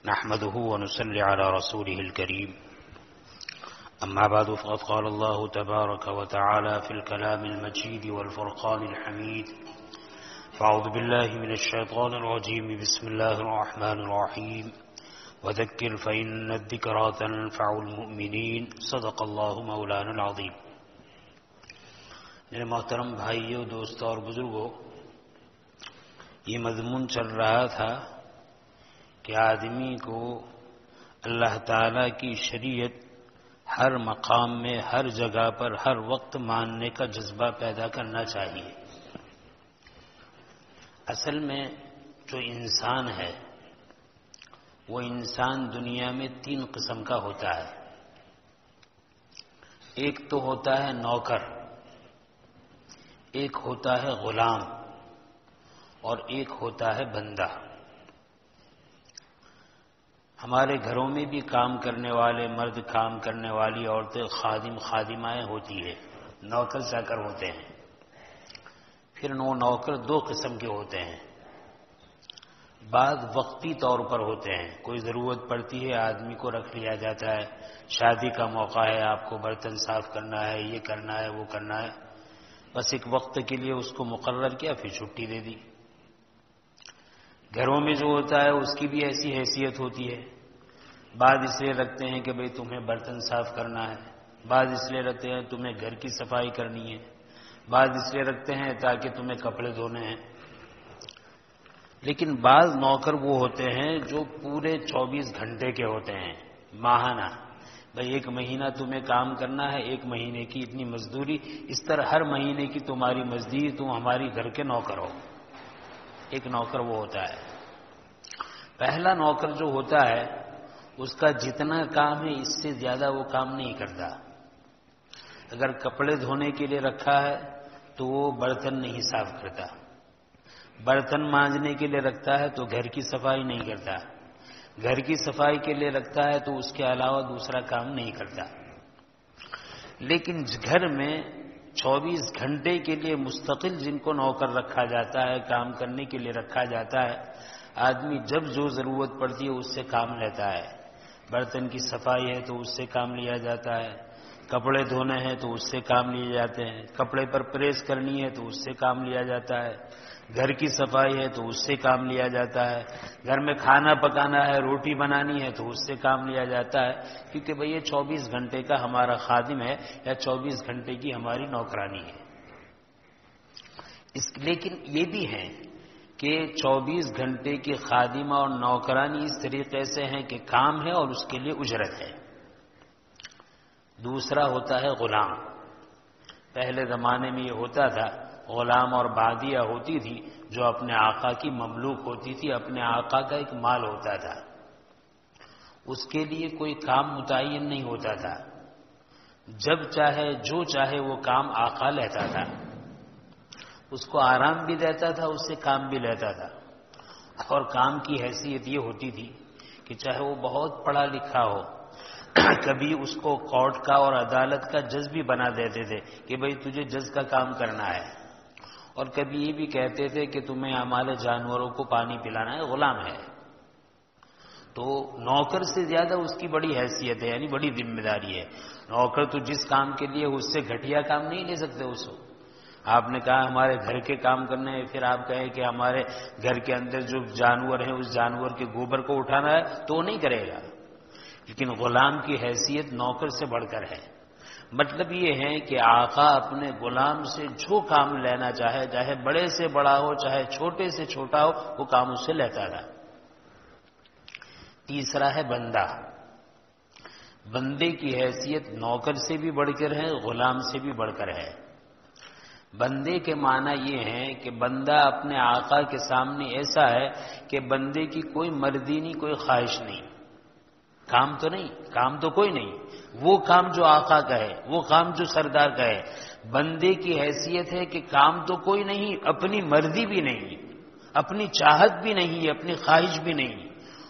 نحمده ونصلي على رسوله الكريم أما بعد فقد قال الله تبارك وتعالى في الكلام المجيد والفرقان الحميد فأعوذ بالله من الشيطان الرجيم بسم الله الرحمن الرحيم وذكر فإن الذكرى تنفع المؤمنين صدق الله مولانا العظيم. میرے محترم بھائیوں، دوستوں اور بزرگوں، یہ مضمون چل رہا تھا کہ آدمی کو اللہ تعالیٰ کی شریعت ہر مقام میں، ہر جگہ پر، ہر وقت ماننے کا جذبہ پیدا کرنا چاہیے. اصل میں جو انسان ہے وہ انسان دنیا میں 3 قسم کا ہوتا ہے. ایک تو ہوتا ہے نوکر، ایک ہوتا ہے غلام، اور ایک ہوتا ہے بندہ. ہمارے گھروں میں بھی کام کرنے والے مرد، کام کرنے والی عورتیں، خادم خادمائیں ہوتی ہے، نوکر چاکر ہوتے ہیں. پھر نوکر 2 قسم کے ہوتے ہیں. بعض وقتی طور پر ہوتے ہیں، کوئی ضرورت پڑتی ہے آدمی کو رکھ لیا جاتا ہے، شادی کا موقع ہے، آپ کو برتن صاف کرنا ہے، یہ کرنا ہے، وہ کرنا ہے، بس ایک وقت کے لیے اس کو مقرر کیا، پھر چھٹی دے دی. گھروں میں جو ہوتا ہے اس کی بھی ایسی حیثیت ہوتی ہے. بعض اس لیے رکھتے ہیں کہ بھئی تمہیں برتن صاف کرنا ہے، بعض اس لیے رکھتے ہیں تمہیں گھر کی صفائی کرنی ہے، بعض اس لیے رکھتے ہیں تاکہ تمہیں کپڑے دھونے ہیں. لیکن بعض نوکر وہ ہوتے ہیں جو پورے 24 گھنٹے کے ہوتے ہیں، ماہانہ. بھئی 1 مہینہ تمہیں کام کرنا ہے، 1 مہینے کی اتنی مزدوری، اس طرح ہر مہینے کی تمہاری مزدوری، تم ہماری گھر کے نوکر ہو. ایک نوکر وہ ہوتا ہے. پہلا نوکر جو ہوتا ہے اس کا جتنا کام ہے اس سے زیادہ وہ کام نہیں کرتا. اگر کپڑے دھونے کے لیے رکھا ہے تو وہ برتن نہیں صاف کرتا، برتن مانجنے کے لیے رکھتا ہے تو گھر کی صفائی نہیں کرتا، گھر کی صفائی کے لیے رکھتا ہے تو اس کے علاوہ دوسرا کام نہیں کرتا. لیکن گھر میں 24 گھنٹے کے لیے مستقل جن کو نوکر رکھا جاتا ہے، کام کرنے کے لیے رکھا جاتا ہے، آدمی جب جو ضرورت پڑتی ہے اس سے کام لیتا ہے. برتن کی صفائی ہے تو اس سے کام لیا جاتا ہے، کپڑے دھونے ہیں تو اس سے کام لیے جاتے ہیں، کپڑے پر پریس کرنی ہے تو اس سے کام لیا جاتا ہے، گھر کی صفائی ہے تو اس سے کام لیا جاتا ہے، گھر میں کھانا پکانا ہے، روٹی بنانی ہے تو اس سے کام لیا جاتا ہے. کیونکہ بھئی یہ 24 گھنٹے کا ہمارا خادم ہے یا 24 گھنٹے کی ہماری نوکرانی ہے. لیکن یہ بھی ہے کہ 24 گھنٹے کی خادمہ اور نوکرانی اس طریقے سے ہیں کہ کام ہے اور اس کے لیے اجرت ہے. دوسرا ہوتا ہے غلام. پہلے زمانے میں یہ ہوتا تھا، غلام اور بادیہ ہوتی تھی جو اپنے آقا کی مملوک ہوتی تھی، اپنے آقا کا ایک مال ہوتا تھا. اس کے لیے کوئی کام متعین نہیں ہوتا تھا، جب چاہے جو چاہے وہ کام آقا لیتا تھا. اس کو آرام بھی دیتا تھا، اس سے کام بھی لیتا تھا. اور کام کی حیثیت یہ ہوتی تھی کہ چاہے وہ بہت پڑھا لکھا ہو، کبھی اس کو کورٹ کا اور عدالت کا جج بھی بنا دیتے تھے کہ بھئی تجھے جج کا کام کرنا ہے. اور کبھی یہ بھی کہتے تھے کہ تمہیں ہمارے جانوروں کو پانی پلانا ہے، غلام ہے. تو نوکر سے زیادہ اس کی بڑی حیثیت ہے، یعنی بڑی ذمہ داری ہے. نوکر تو جس کام کے لیے اس سے گھٹیا کام نہیں لے سکتے. اس کو آپ نے کہا ہمارے گھر کے کام کرنے ہیں، پھر آپ کہیں کہ ہمارے گھر کے اندر جو جانور ہیں اس جانور کے گوبر کو اٹھانا ہے تو وہ نہیں کرے گا. لیکن غلام کی حیثیت نوکر سے بڑھ کر ہے. مطلب یہ ہے کہ آقا اپنے غلام سے جو کام لینا چاہے، چاہے بڑے سے بڑا ہو، چاہے چھوٹے سے چھوٹا ہو، وہ کام اس سے لیتا تھا. تیسرا ہے بندہ. بندے کی حیثیت نوکر سے بھی بڑھ کر ہے، غلام سے بھی بڑھ کر ہے. بندے کے معنی یہ ہے کہ بندہ اپنے آقا کے سامنے ایسا ہے کہ بندے کی کوئی مرضی نہیں، کوئی خواہش نہیں. کام تو نہیں، کام تو کوئی نہیں، وہ کام جو آقا کا ہے، وہ کام جو سردار کا ہے. بندے کی حیثیت ہے کہ کام تو کوئی نہیں، اپنی مرضی بھی نہیں، اپنی چاہت بھی نہیں، اپنی خواہش بھی نہیں.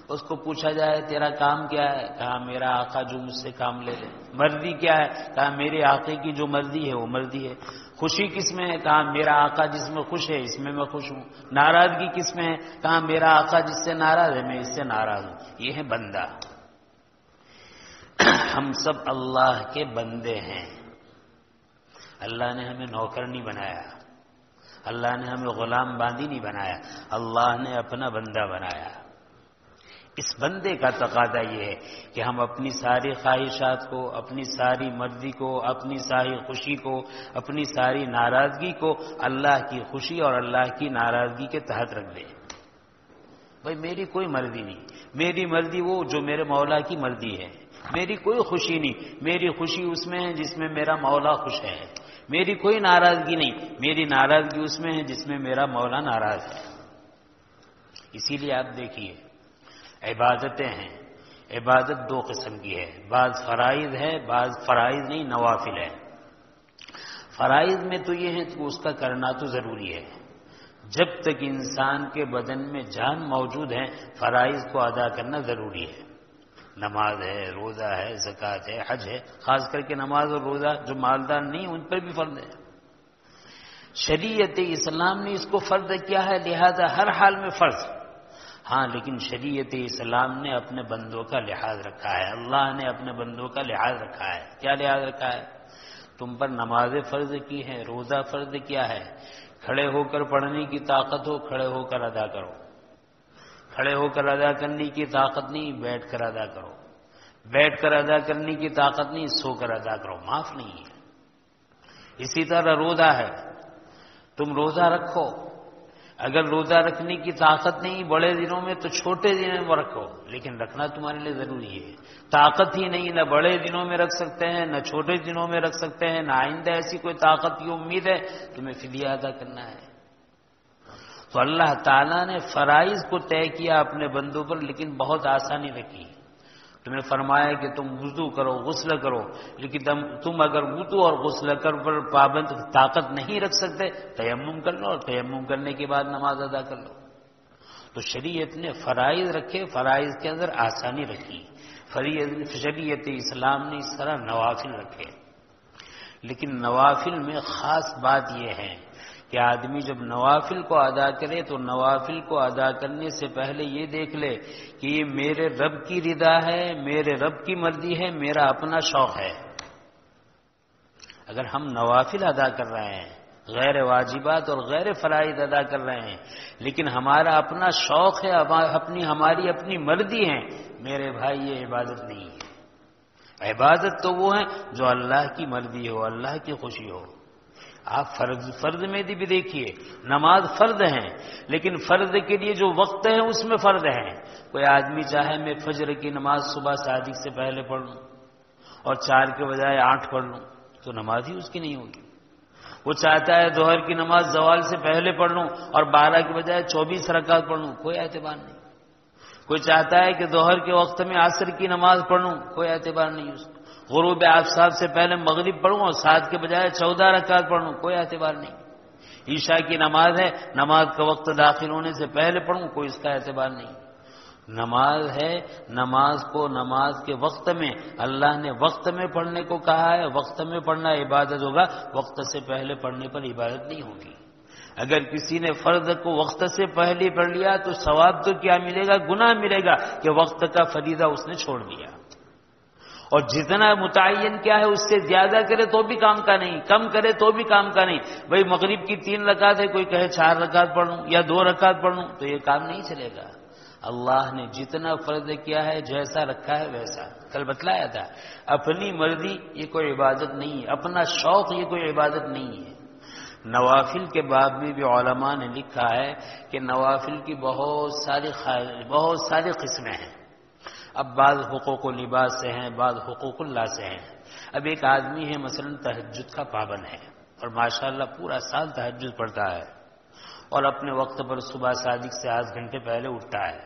اس کو پوچھا جائے تیرا کام کیا ہے، کہا میرا آقا جو مجھ سے کام لے لے. مرضی کیا ہے، کہا میرے آقے کی جو مرضی ہے وہ مرضی ہے. خوشی کس میں ہے؟ کہا میرا آقا جس میں خوش ہے اس میں میں خوش ہوں. ناراضگی کس میں ہے؟ کہا میرا آقا جس سے ناراض ہے میں اس سے ناراض ہوں. یہ ہے بندہ. ہم سب اللہ کے بندے ہیں. اللہ نے ہمیں نوکر نہیں بنایا, اللہ نے ہمیں غلام باندی نہیں بنایا, اللہ نے اپنا بندہ بنایا. اس بندے کا تقاضا یہ ہے کہ ہم اپنی ساری خواہشات کو, اپنی ساری مرضی کو, اپنی ساری خوشی کو, اپنی ساری ناراضگی کو اللہ کی خوشی اور اللہ کی ناراضگی کے تحت رکھ دیں. بھائی میری کوئی مرضی نہیں, میری مرضی وہ جو میرے مولا کی مرضی ہے. میری کوئی خوشی نہیں, میری خوشی اس میں ہے جس میں میرا مولا خوش ہے. میری کوئی ناراضگی نہیں, میری ناراضگی اس میں ہے جس میں میرا مولا ناراض ہے. اسی لیے آپ دیکھیے عبادتیں ہیں, عبادت دو قسم کی ہے, بعض فرائض ہے, بعض فرائض نہیں نوافل ہے. فرائض میں تو یہ ہے کہ اس کا کرنا تو ضروری ہے. جب تک انسان کے بدن میں جان موجود ہے فرائض کو ادا کرنا ضروری ہے. نماز ہے, روزہ ہے, زکوٰۃ ہے, حج ہے. خاص کر کے نماز اور روزہ جو مالدار نہیں ان پر بھی فرض ہے. شریعت اسلام نے اس کو فرض کیا ہے, لہذا ہر حال میں فرض. ہاں لیکن شریعت اسلام نے اپنے بندوں کا لحاظ رکھا ہے, اللہ نے اپنے بندوں کا لحاظ رکھا ہے. کیا لحاظ رکھا ہے؟ تم پر نماز فرض کی ہے, روزہ فرض کیا ہے. کھڑے ہو کر پڑھنے کی طاقت ہو کھڑے ہو کر ادا کرو, کھڑے ہو کر ادا کرنے کی طاقت نہیں بیٹھ کر ادا کرو, بیٹھ کر ادا کرنے کی طاقت نہیں سو کر ادا کرو, معاف نہیں ہے. اسی طرح روزہ ہے, تم روزہ رکھو, اگر روزہ رکھنے کی طاقت نہیں بڑے دنوں میں تو چھوٹے دنوں میں رکھو, لیکن رکھنا تمہارے لیے ضروری ہے. طاقت ہی نہیں, نہ بڑے دنوں میں رکھ سکتے ہیں نہ چھوٹے دنوں میں رکھ سکتے ہیں, نہ آئندہ ایسی کوئی طاقت کی امید ہے, تمہیں فدیہ ادا کرنا ہے. تو اللہ تعالیٰ نے فرائض کو طے کیا اپنے بندوں پر, لیکن بہت آسانی رکھی. تمہیں فرمایا کہ تم وضو کرو, غسل کرو, لیکن تم اگر وضو اور غسل کر پر پابند طاقت نہیں رکھ سکتے تیمم کر لو, اور تیمم کرنے کے بعد نماز ادا کر لو. تو شریعت نے فرائض رکھے, فرائض کے اندر آسانی رکھی. شریعت اسلام نے اس طرح نوافل رکھے. لیکن نوافل میں خاص بات یہ ہے کہ آدمی جب نوافل کو ادا کرے تو نوافل کو ادا کرنے سے پہلے یہ دیکھ لے کہ یہ میرے رب کی رضا ہے, میرے رب کی مرضی ہے, میرا اپنا شوق ہے. اگر ہم نوافل ادا کر رہے ہیں, غیر واجبات اور غیر فرائض ادا کر رہے ہیں, لیکن ہمارا اپنا شوق ہے, ہماری اپنی مرضی ہے, میرے بھائی یہ عبادت نہیں ہے. عبادت تو وہ ہے جو اللہ کی مرضی ہو, اللہ کی خوشی ہو. آپ فرض میں بھی دیکھیے, نماز فرض ہے, لیکن فرض کے لیے جو وقت ہے اس میں فرض ہے. کوئی آدمی چاہے میں فجر کی نماز صبح صادق سے پہلے پڑھ لوں اور 4 کے بجائے 8 پڑھ لوں تو نماز ہی اس کی نہیں ہوگی. وہ چاہتا ہے ظہر کی نماز زوال سے پہلے پڑھ لوں اور 12 کے بجائے 24 رکعت پڑھ لوں, کوئی اعتبار نہیں. کوئی چاہتا ہے کہ ظہر کے وقت میں عصر کی نماز پڑھ لوں, کوئی اعتبار نہیں اس کو. غروب آفتاب سے پہلے مغرب پڑھوں اور 7 کے بجائے 14 رکعت پڑھوں, کوئی اعتبار نہیں. عشاء کی نماز ہے, نماز کا وقت داخل ہونے سے پہلے پڑھوں, کوئی اس کا اعتبار نہیں. نماز ہے, نماز کو نماز کے وقت میں اللہ نے وقت میں پڑھنے کو کہا ہے. وقت میں پڑھنا عبادت ہوگا, وقت سے پہلے پڑھنے پر عبادت نہیں ہوگی. اگر کسی نے فرض کو وقت سے پہلے پڑھ لیا تو ثواب تو کیا ملے گا, گناہ ملے گا کہ وقت کا فریضہ اس نے چھوڑ دیا. اور جتنا متعین کیا ہے اس سے زیادہ کرے تو بھی کام کا نہیں, کم کرے تو بھی کام کا نہیں. بھئی مغرب کی 3 رکعت ہے, کوئی کہے 4 رکعت پڑھ لوں یا 2 رکعت پڑھ لوں, تو یہ کام نہیں چلے گا. اللہ نے جتنا فرض کیا ہے, جیسا رکھا ہے ویسا. کل بتلایا تھا, اپنی مرضی یہ کوئی عبادت نہیں ہے, اپنا شوق یہ کوئی عبادت نہیں ہے. نوافل کے باب میں بھی علماء نے لکھا ہے کہ نوافل کی بہت ساری قسمیں ہیں. اب بعض حقوق اللباس سے ہیں, بعض حقوق اللہ سے ہیں. اب ایک آدمی ہے مثلا تہجد کا پابند ہے اور ماشاءاللہ پورا سال تہجد پڑھتا ہے اور اپنے وقت پر صبح صادق سے 8 گھنٹے پہلے اٹھتا ہے.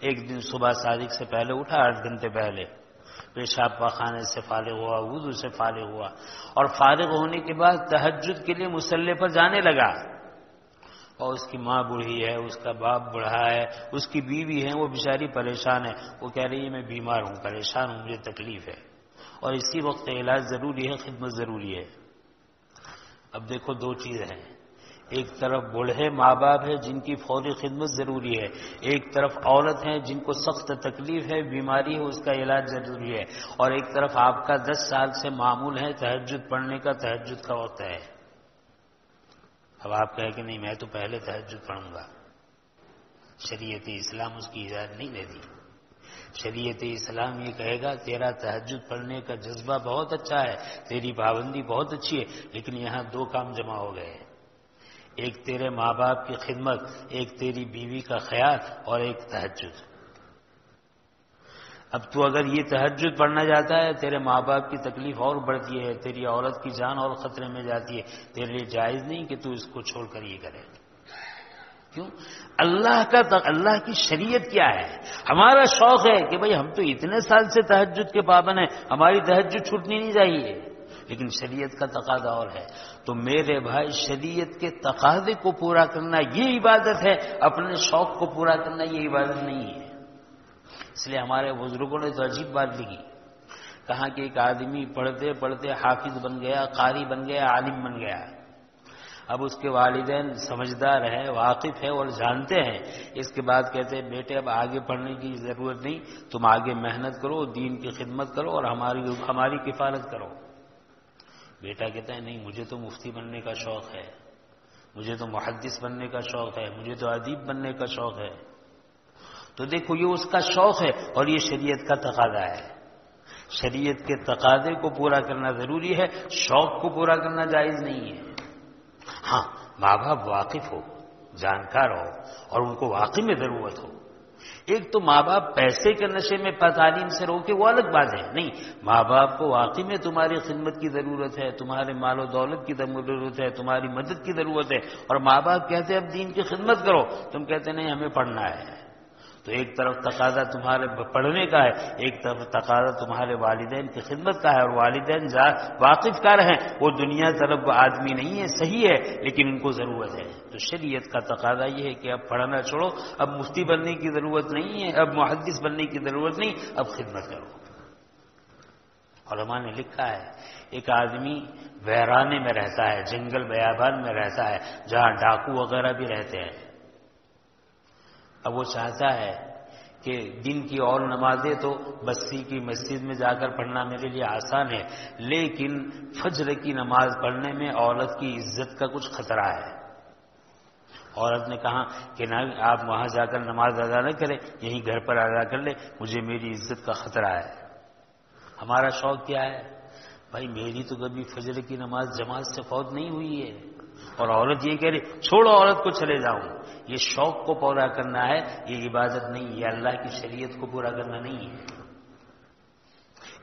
ایک دن صبح صادق سے پہلے اٹھا, 8 گھنٹے پہلے, پیشاب پاخانے سے فارغ ہوا, وضو سے فارغ ہوا, اور فارغ ہونے کے بعد تہجد کے لیے مصلی پر جانے لگا. اور اس کی ماں بوڑھی ہے, اس کا باپ بوڑھا ہے, اس کی بیوی ہے, وہ بیچاری پریشان ہے. وہ کہہ رہی ہے میں بیمار ہوں, پریشان ہوں, مجھے تکلیف ہے, اور اسی وقت علاج ضروری ہے, خدمت ضروری ہے. اب دیکھو دو چیزیں ہیں، ایک طرف بوڑھے ماں باپ ہے جن کی فوری خدمت ضروری ہے، ایک طرف عورت ہیں جن کو سخت تکلیف ہے، بیماری ہے، اس کا علاج ضروری ہے، اور ایک طرف آپ کا 10 سال سے معمول ہے تہجد پڑھنے کا، تہجد کا وقت ہے۔ اب آپ کہیں کہ نہیں میں تو پہلے تہجد پڑھوں گا، شریعت اسلام اس کی اجازت نہیں دیتی۔ شریعت اسلام یہ کہے گا تیرا تہجد پڑھنے کا جذبہ بہت اچھا ہے، تیری پابندی بہت اچھی ہے، لیکن یہاں دو کام جمع ہو گئے، ایک تیرے ماں باپ کی خدمت، ایک تیری بیوی کا خیال، اور ایک تہجد۔ اب تو اگر یہ تہجد پڑھنا جاتا ہے، تیرے ماں باپ کی تکلیف اور بڑھتی ہے، تیری عورت کی جان اور خطرے میں جاتی ہے، تیرے لیے جائز نہیں کہ تو اس کو چھوڑ کر یہ کرے۔ کیوں؟ اللہ کی شریعت کیا ہے؟ ہمارا شوق ہے کہ بھئی ہم تو اتنے سال سے تہجد کے پابند ہیں، ہماری تہجد چھوٹنی نہیں چاہیے، لیکن شریعت کا تقاضا اور ہے۔ تو میرے بھائی، شریعت کے تقاضے کو پورا کرنا یہ عبادت ہے، اپنے شوق کو پورا کرنا یہ عبادت نہیں ہے۔ اس لیے ہمارے بزرگوں نے تو عجیب بات لکھی، کہا کہ ایک آدمی پڑھتے پڑھتے حافظ بن گیا، قاری بن گیا، عالم بن گیا۔ اب اس کے والدین سمجھدار ہیں، واقف ہیں اور جانتے ہیں، اس کے بعد کہتے ہیں بیٹے اب آگے پڑھنے کی ضرورت نہیں، تم آگے محنت کرو، دین کی خدمت کرو اور ہماری کفالت کرو۔ بیٹا کہتا ہے نہیں، مجھے تو مفتی بننے کا شوق ہے، مجھے تو محدث بننے کا شوق ہے، مجھے تو ادیب بننے کا شوق ہے۔ تو دیکھو یہ اس کا شوق ہے اور یہ شریعت کا تقاضا ہے۔ شریعت کے تقاضے کو پورا کرنا ضروری ہے، شوق کو پورا کرنا جائز نہیں ہے۔ ہاں، ماں باپ واقف ہو، جانکار ہو اور ان کو واقعی میں ضرورت ہو۔ ایک تو ماں باپ پیسے کے نشے میں تعلیم سے روکے، وہ الگ بات ہے، نہیں، ماں باپ کو واقعی میں تمہاری خدمت کی ضرورت ہے، تمہارے مال و دولت کی ضرورت ہے، تمہاری مدد کی ضرورت ہے، اور ماں باپ کہتے ہیں اب دین کی خدمت کرو، تم کہتے نہیں ہمیں پڑھنا ہے۔ تو ایک طرف تقاضا تمہارے پڑھنے کا ہے، ایک طرف تقاضا تمہارے والدین کی خدمت کا ہے، اور والدین واقف کار ہیں، وہ دنیا طلب آدمی نہیں ہے، صحیح ہے، لیکن ان کو ضرورت ہے۔ تو شریعت کا تقاضا یہ ہے کہ اب پڑھنا چھوڑو، اب مفتی بننے کی ضرورت نہیں ہے، اب محدث بننے کی ضرورت نہیں، اب خدمت کرو۔ علماء نے لکھا ہے ایک آدمی ویرانے میں رہتا ہے، جنگل بیابان میں رہتا ہے، جہاں ڈاکو وغیرہ بھی رہتے ہیں۔ اب وہ چاہتا ہے کہ دن کی اور نمازیں تو بستی کی مسجد میں جا کر پڑھنا میرے لیے آسان ہے، لیکن فجر کی نماز پڑھنے میں عورت کی عزت کا کچھ خطرہ ہے۔ عورت نے کہا کہ نہ، آپ وہاں جا کر نماز ادا نہ کریں، یہیں گھر پر ادا کر لیں، مجھے میری عزت کا خطرہ ہے۔ ہمارا شوق کیا ہے؟ بھائی میری تو کبھی فجر کی نماز جماعت سے فوت نہیں ہوئی ہے، اور عورت یہ کہہ رہی چھوڑو عورت کو چلے جاؤں۔ یہ شوق کو پورا کرنا ہے، یہ عبادت نہیں، یہ اللہ کی شریعت کو پورا کرنا نہیں ہے۔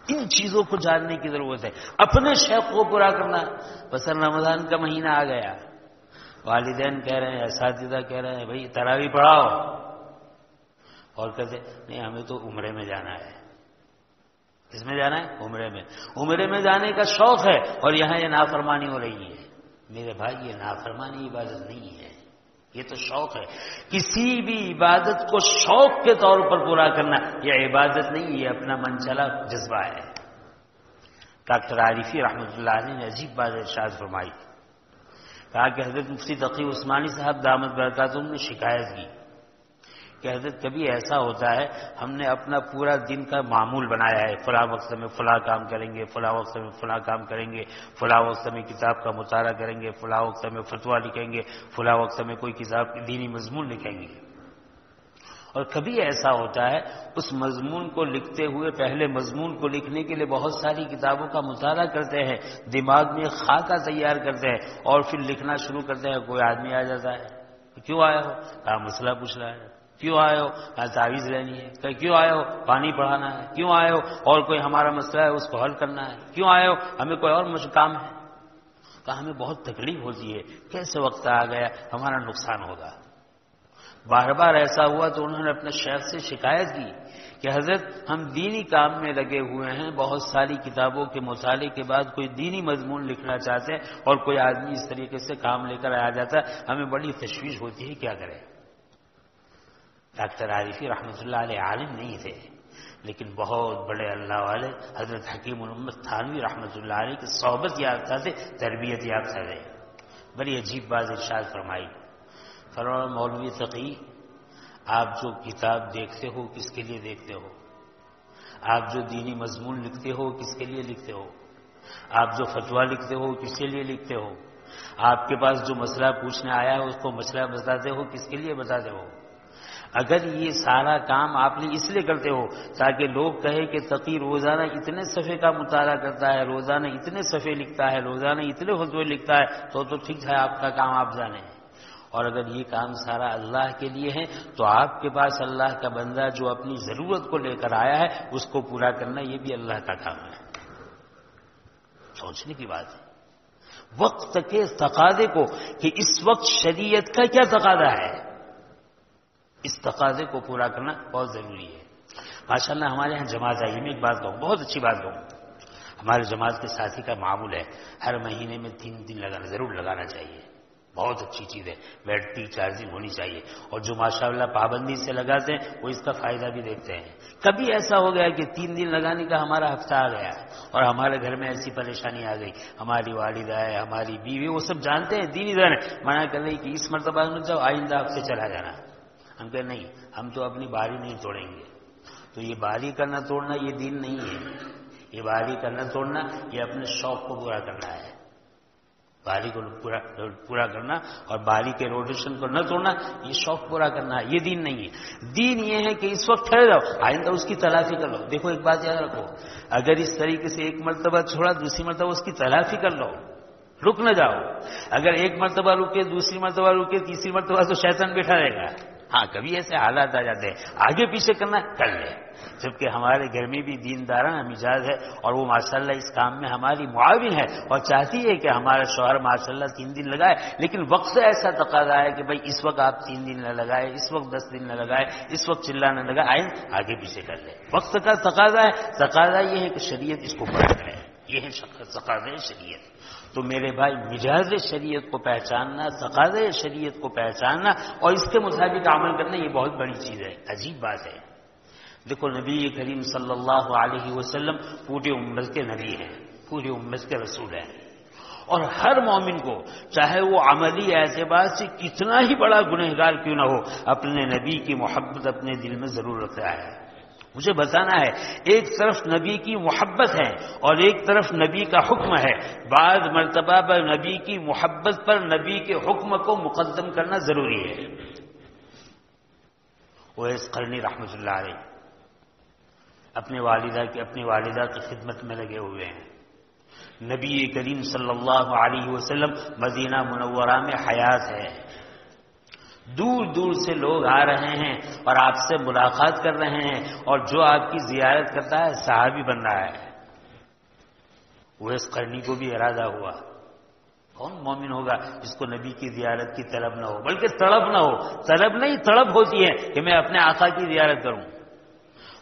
ان چیزوں کو جاننے کی ضرورت ہے، اپنے شوق کو پورا کرنا۔ بس رمضان کا مہینہ آ گیا، والدین کہہ رہے ہیں، اساتذہ کہہ رہے ہیں بھائی تراویح پڑھاؤ، اور کہتے نہیں ہمیں تو عمرے میں جانا ہے۔ کس میں جانا ہے؟ عمرے میں۔ عمرے میں جانے کا شوق ہے اور یہاں یہ نافرمانی ہو رہی ہے۔ میرے بھائی یہ نافرمانی عبادت نہیں ہے، یہ تو شوق ہے۔ کسی بھی عبادت کو شوق کے طور پر پورا کرنا یہ عبادت نہیں، یہ اپنا من چلا جذبہ ہے۔ ڈاکٹر عارفی رحمۃ اللہ علیہ نے عجیب بات ارشاد فرمائی، کہا کہ حضرت مفتی تقی عثمانی صاحب دامت برکاتہم نے شکایت کی کہ حضرت کبھی ایسا ہوتا ہے ہم نے اپنا پورا دن کا معمول بنایا ہے، فلاں وقت میں فلاں کام کریں گے، فلاں وقت میں فلاں کام کریں گے، فلاں وقت میں کتاب کا مطالعہ کریں گے، فلاں وقت میں فتویٰ لکھیں گے، فلاں وقت میں کوئی کتاب دینی مضمون لکھیں گے۔ اور کبھی ایسا ہوتا ہے اس مضمون کو لکھتے ہوئے پہلے مضمون کو لکھنے کے لیے بہت ساری کتابوں کا مطالعہ کرتے ہیں، دماغ میں خاکہ تیار کرتے ہیں، اور پھر لکھنا شروع کرتے ہیں۔ کوئی آدمی آ جاتا ہے، کیوں آئے ہو؟ کہا مسئلہ پوچھ رہا ہے۔ کیوں آئے ہو؟ کہا تعویذ لینی ہے۔ کہ کیوں آئے ہو؟ پانی پڑھانا ہے۔ کیوں آئے ہو؟ اور کوئی ہمارا مسئلہ ہے اس کو حل کرنا ہے۔ کیوں آئے ہو؟ ہمیں کوئی اور کام ہے۔ کہا ہمیں بہت تکلیف ہوتی ہے، کیسے وقت آ گیا ہمارا نقصان ہوگا۔ بار بار ایسا ہوا تو انہوں نے اپنے شیخ سے شکایت کی کہ حضرت ہم دینی کام میں لگے ہوئے ہیں، بہت ساری کتابوں کے مطالعے کے بعد کوئی دینی مضمون لکھنا چاہتے ہیں اور کوئی آدمی اس طریقے سے کام لے کر آ جاتا ہے، ہمیں بڑی تشویش ہوتی ہے، کیا کریں۔ ڈاکٹر عارفی رحمۃ اللہ علیہ عالم نہیں تھے، لیکن بہت بڑے اللہ والے حضرت حکیم الامت تھانوی رحمۃ اللہ علیہ کی صحبت یافتہ تھے، تربیت یافتہ تھے۔ بڑی عجیب بات ارشاد فرمائی. فرمایا مولوی تقی آپ جو کتاب دیکھتے ہو کس کے لیے دیکھتے ہو؟ آپ جو دینی مضمون لکھتے ہو کس کے لیے لکھتے ہو؟ آپ جو فتویٰ لکھتے ہو کس کے لیے لکھتے ہو؟ آپ کے پاس جو مسئلہ پوچھنے آیا ہے اس کو مسئلہ بتاتے ہو کس کے لیے بتاتے ہو؟ اگر یہ سارا کام آپ نے اس لیے کرتے ہو تاکہ لوگ کہے کہ تقی روزانہ اتنے صفحے کا مطالعہ کرتا ہے، روزانہ اتنے صفحے لکھتا ہے، روزانہ اتنے فتوے لکھتا ہے، تو ٹھیک ہے آپ کا کام آپ جانیں. اور اگر یہ کام سارا اللہ کے لیے ہے تو آپ کے پاس اللہ کا بندہ جو اپنی ضرورت کو لے کر آیا ہے اس کو پورا کرنا یہ بھی اللہ کا کام ہے. سوچنے کی بات ہے وقت کے تقاضے کو کہ اس وقت شریعت کا کیا تقاضا ہے، اس تقاضے کو پورا کرنا بہت ضروری ہے. ماشاءاللہ ہمارے یہاں جماعت آئی. میں ایک بات کہوں، بہت اچھی بات کہوں، ہمارے جماعت کے ساتھی کا معمول ہے ہر مہینے میں 3 دن ضرور لگانا چاہیے. بہت اچھی چیز ہے، بیٹھتی چارجنگ ہونی چاہیے. اور جو ماشاءاللہ پابندی سے لگاتے ہیں وہ اس کا فائدہ بھی دیکھتے ہیں. کبھی ایسا ہو گیا کہ 3 دن لگانے کا ہمارا ہفتہ آ گیا اور ہمارے گھر میں ایسی پریشانی آ گئی، ہماری والدہ ہے، ہماری بیوی، وہ سب جانتے ہیں دینی دن منع کر رہی کہ اس مرتبہ مت جاؤ، آئندہ آپ سے چلا جانا. ہم کہے نہیں، ہم تو اپنی باری نہیں توڑیں گے. تو یہ باری کرنا توڑنا یہ دین نہیں ہے. یہ باری کرنا توڑنا یہ اپنے شوق کو پورا کرنا ہے. باری کو پورا کرنا اور باری کے روٹیشن کو نہ توڑنا یہ شوق پورا کرنا ہے، یہ دین نہیں ہے. دین یہ ہے کہ اس وقت ٹھہر جاؤ، آئندہ اس کی تلافی کر لو. دیکھو ایک بات یاد رکھو، اگر اس طریقے سے ایک مرتبہ چھوڑا دوسری مرتبہ اس کی تلافی کر لو، رک نہ جاؤ. اگر ایک مرتبہ رکے، دوسری مرتبہ رکے، تیسری مرتبہ تو شیطان بیٹھا رہے گا. ہاں کبھی ایسے حالات آ جاتے ہیں آگے پیچھے کرنا کر لے. جبکہ ہمارے گھر میں بھی دیندارانہ مزاج ہے اور وہ ماشاءاللہ اس کام میں ہماری معاون ہے اور چاہتی ہے کہ ہمارا شوہر ماشاءاللہ 3 دن لگائے. لیکن وقت سے ایسا تقاضا ہے کہ بھائی اس وقت آپ 3 دن نہ لگائے، اس وقت 10 دن نہ لگائے، اس وقت چلا نہ لگائے، آگے پیچھے کر لے. وقت کا تقاضا ہے. تقاضا یہ ہے کہ شریعت اس کو پڑھ ہے، یہ ہے تقاضا شریعت. تو میرے بھائی مجاز شریعت کو پہچاننا، تقاضے شریعت کو پہچاننا اور اس کے مطابق عمل کرنا یہ بہت بڑی چیز ہے. عجیب بات ہے. دیکھو نبی کریم صلی اللہ علیہ وسلم پوری امت کے نبی ہیں، پوری امت کے رسول ہیں. اور ہر مومن کو چاہے وہ عملی اعتبار سے کتنا ہی بڑا گنہگار کیوں نہ ہو اپنے نبی کی محبت اپنے دل میں ضرور رکھتا ہے. مجھے بتانا ہے ایک طرف نبی کی محبت ہے اور ایک طرف نبی کا حکم ہے. بعض مرتبہ پر نبی کی محبت پر نبی کے حکم کو مقدم کرنا ضروری ہے. اویس قرنی رحمۃ اللہ علیہ اپنی والدہ کی خدمت میں لگے ہوئے ہیں. نبی کریم صلی اللہ علیہ وسلم مدینہ منورہ میں حیات ہے. دور دور سے لوگ آ رہے ہیں اور آپ سے ملاقات کر رہے ہیں اور جو آپ کی زیارت کرتا ہے صحابی بن رہا ہے. اویس قرنی کو بھی ارادہ ہوا، کون مومن ہوگا جس کو نبی کی زیارت کی طلب نہ ہو، بلکہ طلب نہ ہو. طلب نہیں طلب ہوتی ہے کہ میں اپنے آقا کی زیارت کروں.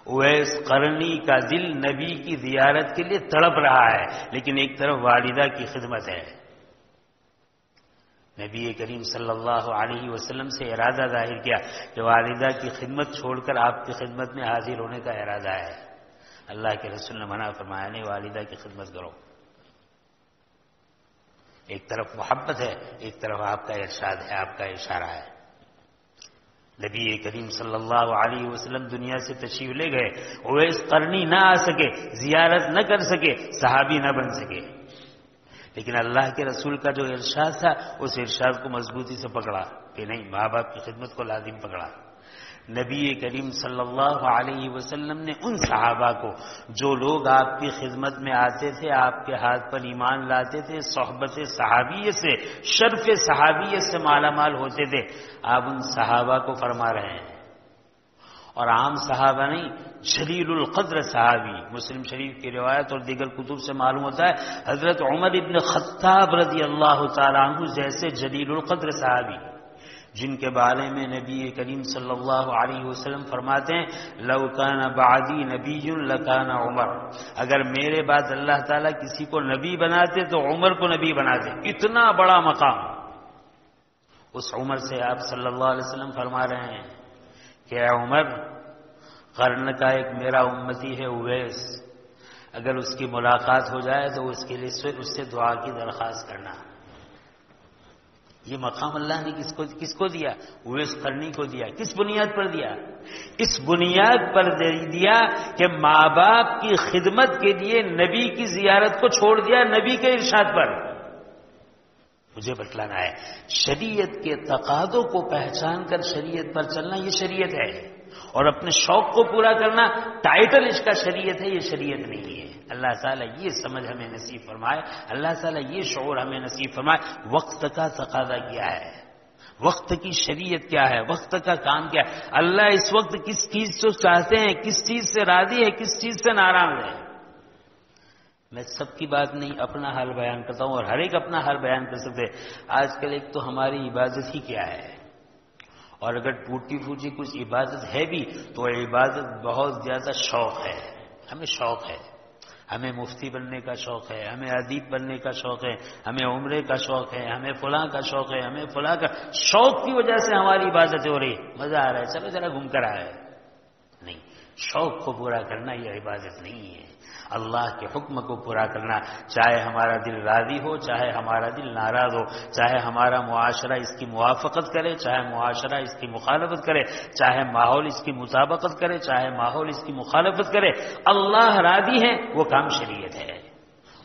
اویس قرنی کا دل نبی کی زیارت کے لیے تڑپ رہا ہے، لیکن ایک طرف والدہ کی خدمت ہے. نبی کریم صلی اللہ علیہ وسلم سے ارادہ ظاہر کیا کہ والدہ کی خدمت چھوڑ کر آپ کی خدمت میں حاضر ہونے کا ارادہ ہے. اللہ کے رسول نے منع فرمایا نہیں، والدہ کی خدمت کرو. ایک طرف محبت ہے، ایک طرف آپ کا ارشاد ہے، آپ کا اشارہ ہے. نبی کریم صلی اللہ علیہ وسلم دنیا سے تشریف لے گئے. اویس قرنی نہ آ سکے، زیارت نہ کر سکے، صحابی نہ بن سکے، لیکن اللہ کے رسول کا جو ارشاد تھا اس ارشاد کو مضبوطی سے پکڑا کہ نہیں، ماں باپ کی خدمت کو لازم پکڑا. نبی کریم صلی اللہ علیہ وسلم نے ان صحابہ کو جو لوگ آپ کی خدمت میں آتے تھے، آپ کے ہاتھ پر ایمان لاتے تھے، صحبت صحابیت سے، شرف صحابیت سے مالا مال ہوتے تھے، آپ ان صحابہ کو فرما رہے ہیں. اور عام صحابہ نہیں، جلیل القدر صحابی. مسلم شریف کی روایت اور دیگر کتب سے معلوم ہوتا ہے حضرت عمر ابن خطاب رضی اللہ تعالیٰ عنہ جیسے جلیل القدر صحابی، جن کے بارے میں نبی کریم صلی اللہ علیہ وسلم فرماتے ہیں لو کان بعدی نبی لکان عمر. اگر میرے بعد اللہ تعالیٰ کسی کو نبی بناتے تو عمر کو نبی بناتے. اتنا بڑا مقام. اس عمر سے آپ صلی اللہ علیہ وسلم فرما رہے ہیں کہ اے عمر، قرن کا ایک میرا امتی ہے اویس، اگر اس کی ملاقات ہو جائے تو اس کے لیے اس سے دعا کی درخواست کرنا. یہ مقام اللہ نے کس کو دیا؟ اویس قرنی کو دیا. کس بنیاد پر دیا؟ اس بنیاد پر دیا کہ ماں باپ کی خدمت کے لیے نبی کی زیارت کو چھوڑ دیا نبی کے ارشاد پر. مجھے بتلانا ہے شریعت کے تقاضوں کو پہچان کر شریعت پر چلنا یہ شریعت ہے، اور اپنے شوق کو پورا کرنا ٹائٹل اس کا شریعت ہے، یہ شریعت نہیں ہے. اللہ تعالیٰ یہ سمجھ ہمیں نصیب فرمائے، اللہ تعالیٰ یہ شعور ہمیں نصیب فرمائے. وقت کا تقاضا کیا ہے، وقت کی شریعت کیا ہے، وقت کا کام کیا ہے، اللہ اس وقت کس چیز سے چاہتے ہیں، کس چیز سے راضی ہے، کس چیز سے ناراض ہے. میں سب کی بات نہیں، اپنا حال بیان کرتا ہوں، اور ہر ایک اپنا حال بیان کر سکتے. آج کل ایک تو ہماری عبادت ہی کیا ہے، اور اگر ٹوٹی پھوٹی کچھ عبادت ہے بھی تو عبادت بہت زیادہ شوق ہے. ہمیں شوق ہے، ہمیں مفتی بننے کا شوق ہے، ہمیں ادیب بننے کا شوق ہے، ہمیں عمرے کا شوق ہے، ہمیں فلاں کا شوق ہے، ہمیں فلاں کا شوق کی وجہ سے ہماری عبادت ہو رہی. مزہ آ رہا ہے، چلو ذرا گھوم کر آ رہا ہے. نہیں، شوق کو پورا کرنا یہ عبادت نہیں ہے. اللہ کے حکم کو پورا کرنا، چاہے ہمارا دل راضی ہو، چاہے ہمارا دل ناراض ہو، چاہے ہمارا معاشرہ اس کی موافقت کرے، چاہے معاشرہ اس کی مخالفت کرے، چاہے ماحول اس کی مطابقت کرے، چاہے ماحول اس کی مخالفت کرے. اللہ راضی ہے وہ کام شریعت ہے،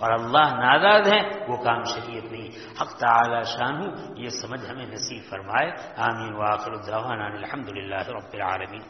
اور اللہ ناراض ہے وہ کام شریعت نہیں. حق تعالی شانہ یہ سمجھ ہمیں نصیب فرمائے. آمین وآخر دعوانا الحمدللہ رب العالمین.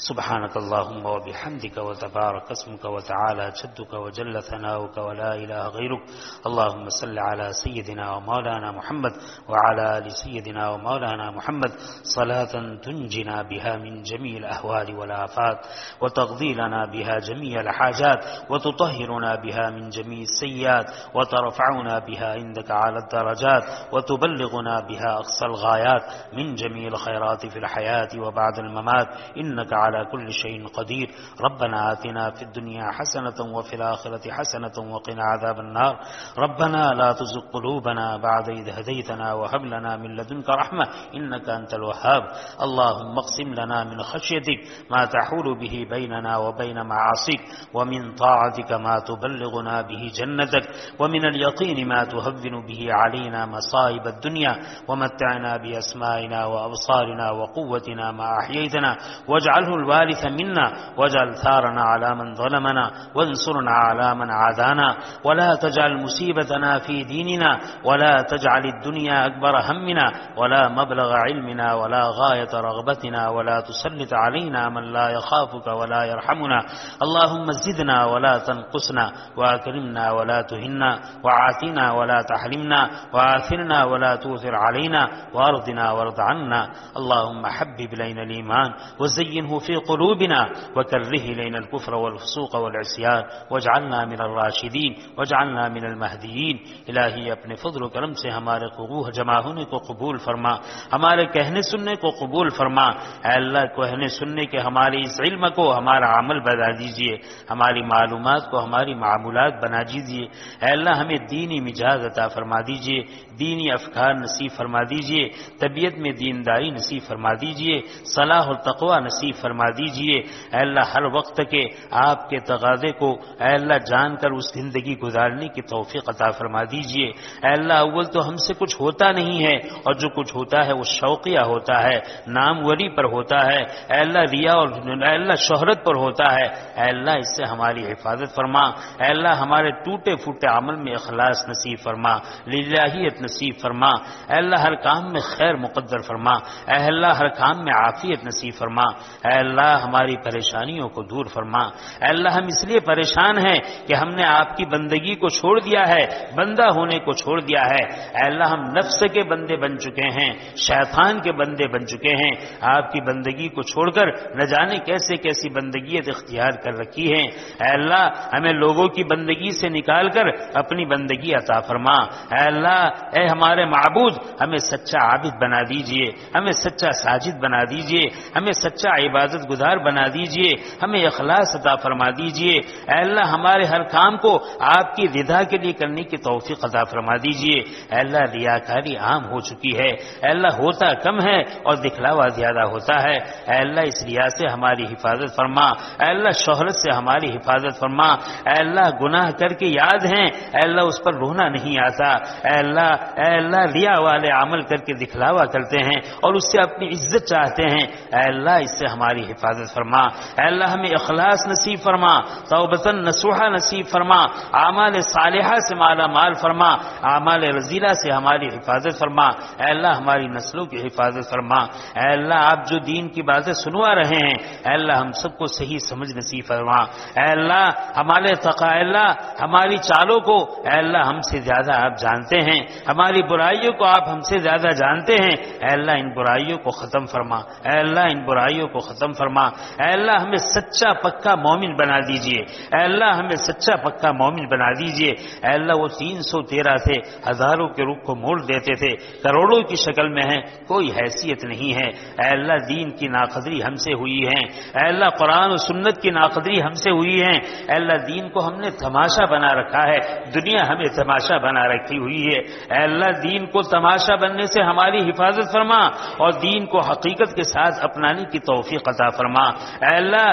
سبحانك اللهم وبحمدك وتبارك اسمك وتعالى جدك وجل ثناؤك ولا إله غيرك. اللهم صل على سيدنا ومولانا محمد وعلى آل سيدنا ومولانا محمد صلاة تنجنا بها من جميع الأهوال والآفات، وتقضي لنا بها جميع الحاجات، وتطهرنا بها من جميع السيئات، وترفعنا بها عندك على الدرجات، وتبلغنا بها أقصى الغايات من جميع الخيرات في الحياة وبعد الممات، إنك على كل شيء قدير. ربنا آتنا في الدنيا حسنة وفي الآخرة حسنة وقنا عذاب النار. ربنا لا تزغ قلوبنا بعد إذ هديتنا وهب لنا من لدنك رحمة إنك أنت الوهاب. اللهم اقسم لنا من خشيتك ما تحول به بيننا وبين معاصيك، ومن طاعتك ما تبلغنا به جنتك، ومن اليقين ما تهون به علينا مصائب الدنيا، ومتعنا بأسمائنا وأبصارنا وقوتنا ما أحييتنا، واجعله الوارث منا، واجعل ثارنا على من ظلمنا، وانصرنا على من عادانا، ولا تجعل مصيبتنا في ديننا، ولا تجعل الدنيا أكبر همنا، ولا مبلغ علمنا، ولا غاية رغبتنا، ولا تسلط علينا من لا يخافك ولا يرحمنا. اللهم زدنا ولا تنقصنا، وأكرمنا ولا تهنا، وعافنا ولا تحرمنا، وآثرنا ولا تؤثر علينا، وأرضنا وارض عنا. اللهم حبب إلينا الإيمان وزينه في قلوبنا، وكره إلينا الكفر والفسوق والعصيان، واجعلنا من الراشدين، واجعلنا من المهديين. الہی اپنے فضل و کرم سے ہمارے جمع ہونے کو قبول فرما، ہمارے کہنے سننے کو قبول فرما. اے اللہ کہنے سننے کے ہمارے اس علم کو ہمارا عمل بنا دیجئے، ہماری معلومات کو ہماری معمولات بنا دیجئے. اے اللہ ہمیں دینی مزاج عطا فرما دیجئے، دینی افکار نصیب فرما دیجئے، طبیعت میں دینداری نصیب فرما دیجئے، صلاح و تقوی نصیب فرما دیجئے. اے اللہ ہر وقت کے آپ کے تقاضے کو اے اللہ جان کر اس زندگی گزارنے کی توفیق عطا فرما دیجئے. اے اللہ اول تو ہم سے کچھ ہوتا نہیں ہے، اور جو کچھ ہوتا ہے وہ شوقیہ ہوتا ہے، ناموری پر ہوتا ہے. اے اللہ ریا اور اے اللہ شہرت پر ہوتا ہے. اے اللہ اس سے ہماری حفاظت فرما. اے اللہ ہمارے ٹوٹے پھوٹے عمل میں اخلاص نصیب فرما، للہیت نصیب فرما. اے اللہ ہر کام میں خیر مقدر فرما. اے اللہ ہر کام میں عافیت نصیب فرما. اے اللہ ہماری پریشانیوں کو دور فرما. اے اللہ ہم اس لیے پریشان ہیں کہ ہم نے آپ کی بندگی کو چھوڑ دیا ہے، بندہ ہونے کو چھوڑ دیا ہے. اے اللہ ہم نفس کے بندے بن چکے ہیں، شیطان کے بندے بن چکے ہیں. آپ کی بندگی کو چھوڑ کر نہ جانے کیسے کیسی بندگیت اختیار کر رکھی ہے. اے اللہ ہمیں لوگوں کی بندگی سے نکال کر اپنی بندگی عطا فرما. اے اللہ اے ہمارے معبود ہمیں سچا عابد بنا دیجئے، ہمیں سچا ساجد بنا دیجئے، ہمیں سچا عبادت عبادت گزار بنا دیجئے، ہمیں اخلاص عطا فرما دیجئے، اے اللہ ہمارے ہر کام کو آپ کی رضا کے لیے کرنے کی توفیق عطا فرما دیجئے۔ اے اللہ ریاکاری عام ہو چکی ہے، اے اللہ ہوتا کم ہے اور دکھلاوا زیادہ ہوتا ہے، اے اللہ اس ریا سے ہماری حفاظت فرما، اے اللہ شہرت سے ہماری حفاظت فرما، اے اللہ گناہ کر کے یاد ہیں اے اللہ اس پر رونا نہیں آتا، اے اللہ ریا والے عمل کر کے دکھلاوا کرتے ہیں اور اس سے اپنی عزت چاہتے ہیں، اے اللہ اس سے ہماری حفاظت فرما، اے اللہ ہمیں اخلاص نصیب فرما، توبۃ نصوحہ نصیب فرما، اعمال صالحہ سے مالا مال فرما، اعمال رذیلہ سے ہماری حفاظت فرما، اے اللہ ہماری نسلوں کی حفاظت فرما، اے اللہ آپ جو دین کی باتیں سنوا رہے ہیں اے اللہ ہم سب کو صحیح سمجھ نصیب فرما، اے اللہ ہمارے اللہ ہماری چالوں کو اے اللہ ہم سے زیادہ آپ جانتے ہیں، ہماری برائیوں کو آپ ہم سے زیادہ جانتے ہیں، اے اللہ ان برائیوں کو ختم فرما، اے اللہ ان برائیوں کو ختم فرما، اے اللہ ہمیں سچا پکا مومن بنا دیجئے، اے اللہ ہمیں سچا پکا مومن بنا دیجئے، اے اللہ وہ 313 تھے، ہزاروں کے رخ کو موڑ دیتے تھے، کروڑوں کی شکل میں ہیں، کوئی حیثیت نہیں ہے، اے اللہ دین کی ناقدری ہم سے ہوئی ہے، اے اللہ قرآن و سنت کی ناقدری ہم سے ہوئی ہے، اے اللہ دین کو ہم نے تماشا بنا رکھا ہے، دنیا ہمیں تماشا بنا رکھی ہوئی ہے، اے اللہ دین کو تماشا بننے سے ہماری حفاظت فرما اور دین کو حقیقت کے ساتھ اپنانے کی توفیق عطا فرما، اے اللہ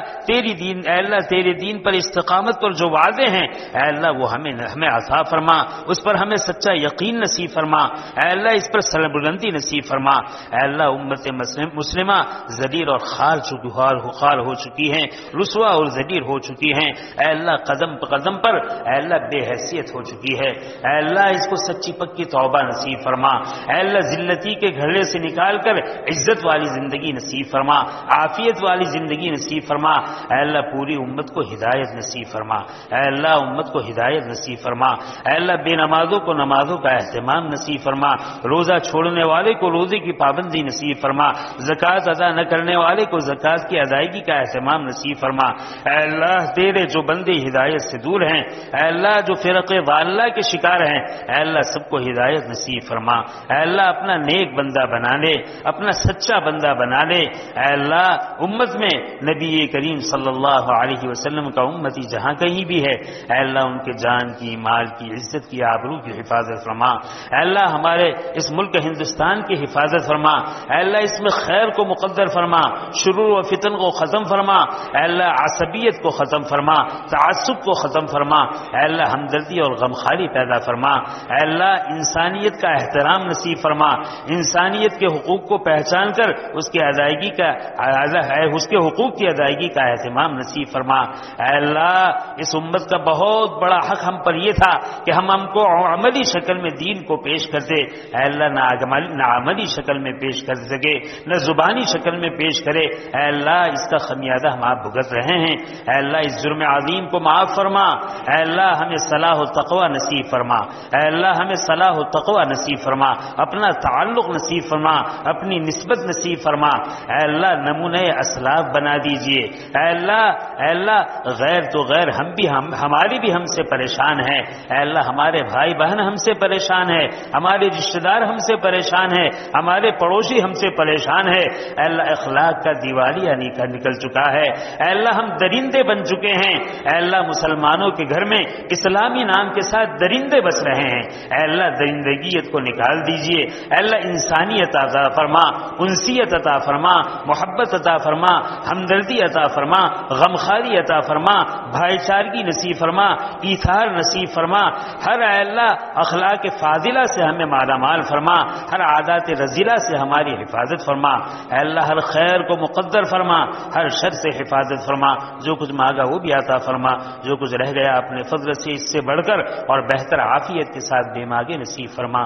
تیرے دین پر استقامت پر جو وعدے ہیں اے اللہ وہ ہمیں عطا فرما، اس پر ہمیں سچا یقین نصیب فرما، اے اللہ اس پر سربلندی نصیب فرما، اے اللہ امت مسلمہ ذلیل اور خار ہو چکی ہیں، رسوا اور ذلیل ہو چکی ہیں، اے اللہ قدم قدم پر اے اللہ بے حیثیت ہو چکی ہے، اے اللہ اس کو سچی پکی توبہ نصیب فرما، اے اللہ ذلتی کے گھڑے سے نکال کر عزت والی زندگی نصیب فرما، عافیت والی زندگی نصیب فرما، اے اللہ پوری امت کو ہدایت نصیب فرما، اے اللہ امت کو ہدایت نصیب فرما، اے اللہ بے نمازوں کو نمازوں کا اہتمام نصیب فرما، روزہ چھوڑنے والے کو روزے کی پابندی نصیب فرما، زکوٰۃ ادا نہ کرنے والے کو زکوٰۃ کی ادائیگی کا اہتمام نصیب فرما، اے اللہ تیرے جو بندے ہدایت سے دور ہیں، اے اللہ جو فرقہ ضالہ کے شکار ہیں، اے اللہ سب کو ہدایت نصیب فرما، اے اللہ اپنا نیک بندہ بنا لے، اپنا سچا بندہ بنا لے، اے اللہ امت میں نبی کریم صلی اللہ علیہ وسلم کا امتی جہاں کہیں بھی ہے اے اللہ ان کے جان کی، مال کی، عزت کی، آبرو کی حفاظت فرما، اے اللہ ہمارے اس ملک ہندوستان کی حفاظت فرما، اے اللہ اس میں خیر کو مقدر فرما، شرور و فتن کو ختم فرما، اے اللہ عصبیت کو ختم فرما، تعصب کو ختم فرما، اے اللہ ہمدردی اور غمخواری پیدا فرما، اے اللہ انسانیت کا احترام نصیب فرما، انسانیت کے حقوق کو پہچان کر اس کے حقوق کی ادائیگی کا اہتمام نصیب فرما، اے اللہ اس امت کا بہت بڑا حق ہم پر یہ تھا کہ ہم کو عملی شکل میں دین کو پیش کرتے، اے اللہ نہ عملی شکل میں پیش کر سکے نہ زبانی شکل میں پیش کرے، اے اللہ اس کا خمیازہ ہم آپ بھگت رہے ہیں، اے اللہ اس جرم عظیم کو معاف فرما، اے اللہ ہمیں صلاح و تقوی نصیب فرما، اے اللہ ہمیں صلاح و تقوی نصیب فرما، اپنا تعلق نصیب فرما، اپنی نسبت نصیب فرما، اے اللہ نمونہ اسلاف بنا دیجئے، اے اللہ غیر تو غیر ہماری بھی ہم سے پریشان ہے، اے اللہ ہمارے بھائی بہن ہم سے پریشان ہے، ہمارے رشتہ دار ہم سے پریشان ہے، ہمارے پڑوسی ہم سے پریشان ہے، اے اللہ اخلاق کا دیوالیہ نکل چکا ہے، اے اللہ ہم درندے بن چکے ہیں، اے اللہ مسلمانوں کے گھر میں اسلامی نام کے ساتھ درندے بس رہے ہیں، اے اللہ درندگیت کو نکال دیجئے، اے اللہ انسانیت عطا فرما، انسیت عطا فرما، محبت عطا فرما، ہمدردی عطا فرما، غمخواری عطا فرما، بھائی چارگی نصیب فرما، ایثار نصیب فرما، ہر اے اللہ اخلاق فاضلہ سے ہمیں مالا مال فرما، ہر عادات رذیلہ سے ہماری حفاظت فرما، اے اللہ ہر خیر کو مقدر فرما، ہر شر سے حفاظت فرما، جو کچھ مانگا وہ بھی عطا فرما، جو کچھ رہ گیا اپنے فضل سے اس سے بڑھ کر اور بہتر عافیت کے ساتھ بے مانگے نصیب فرما۔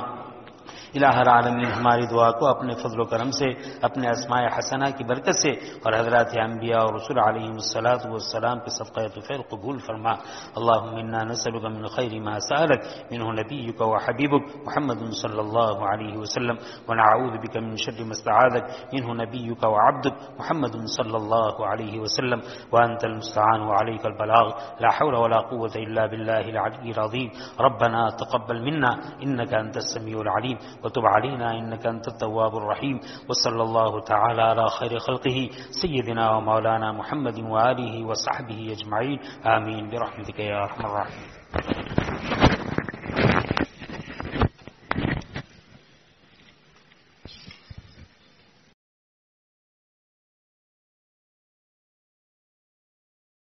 الہ العالمین ہماری دعا کو اپنے فضل و کرم سے، اپنے اسماء حسنہ کی برکت سے اور حضرات انبیاء اور رسول علیہم الصلاۃ والسلام کے صدقہ طفیل قبول فرما۔ اللهم انا نسألك من خير ما سألك منه نبيك وحبيبك محمد صلى الله عليه وسلم، ونعوذ بك من شر ما استعاذك منه نبيك وعبدك محمد صلى الله عليه وسلم، وأنت المستعان وعليك البلاغ، لا حول ولا قوة إلا بالله العلي العظيم۔ ربنا تقبل منا إنك أنت السميع العليم أجمعين وتب علينا إنك أنت التواب الرحيم وصلى الله تعالى على خير خلقه سيدنا ومولانا محمد وآله وصحبه أجمعين آمين برحمتك يا أرحم الراحمين.